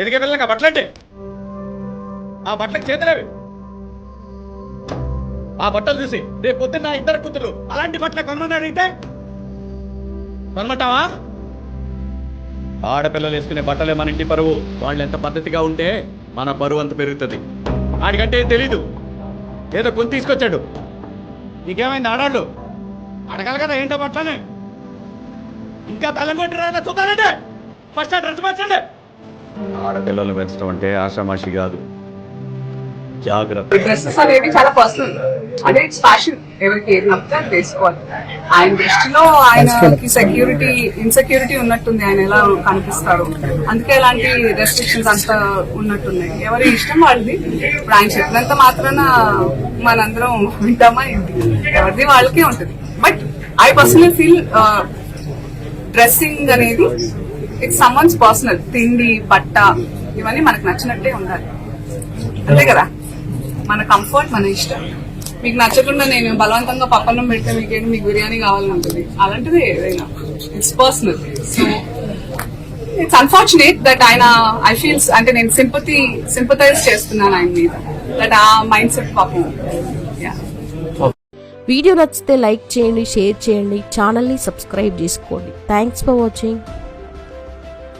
ఎదిగే పిల్లలకి ఆ బట్టలంటే ఆ బట్టలకు చేతులేవి. ఆ బట్టలు చూసి రేపు పొద్దున్న నా ఇద్దరు కూతురు అలాంటి బట్టలు కొనమని అడిగితే కొనమంటావా? ఆడపిల్లలు వేసుకునే బట్టలే మన ఇంటి పరువు. వాళ్ళు ఎంత పద్ధతిగా ఉంటే మన పరువు అంత పెరుగుతుంది. ఆడికంటే ఏం తెలీదు, ఏదో కొని తీసుకొచ్చాడు. నీకేమైంది? ఆడాళ్ళు అడగాలి కదా ఏంటో బట్టలని. ఇంకా తల్లం కొట్టిరా చూద్దానంటే ఫస్ట్ ఆ డ్రెస్ మార్చండి. ఆడపిల్లలు పెంచడం అంటే ఆషామాషి కాదు, జాగ్రత్త. డ్రెస్సెస్ అనేవి చాలా పర్సనల్, అంటే ఇట్స్ ఫ్యాషన్. ఎవరికి ఏది నచ్చితే అది వేసుకోవాలి. ఆయన దృష్టిలో ఆయనకి సెక్యూరిటీ ఇన్సెక్యూరిటీ ఉన్నట్టుంది, ఆయన ఎలా కనిపిస్తాడు, అందుకే ఇలాంటి రెస్ట్రిక్షన్స్ అంతా ఉన్నట్టున్నాయి. ఎవరి ఇష్టం వాళ్ళది. ఇప్పుడు ఆయన చెప్పినంత మాత్రాన మనందరం వింటామా ఏంటి? ఎవరిది వాళ్ళకే ఉంటుంది. But I personal feel dressing అనేది ఇట్స్ సమ్వన్స్ పర్సనల్. తిండి, బట్ట ఇవన్నీ మనకు నచ్చినట్టే ఉండాలి, అంతే కదా. మన కంఫర్ట్, మన ఇష్టం. మీకు నచ్చకుండా నేను బలవంతంగా పప్పన్నం పెడితే మీకేంటి, మీకు బిర్యానీ కావాలని ఉంటుంది. అలాంటిది ఏదైనా it's personal. So it's unfortunate that ఆయన ఐ ఫీల్స్ అంటే నేను సింపథైజ్ చేస్తున్నాను ఆయన మీద, దట్ ఆ మైండ్ సెట్ పాపం. వీడియో నచ్చితే లైక్ చేయండి, షేర్ చేయండి, ఛానల్ని సబ్స్క్రైబ్ చేసుకోండి. Thanks for watching.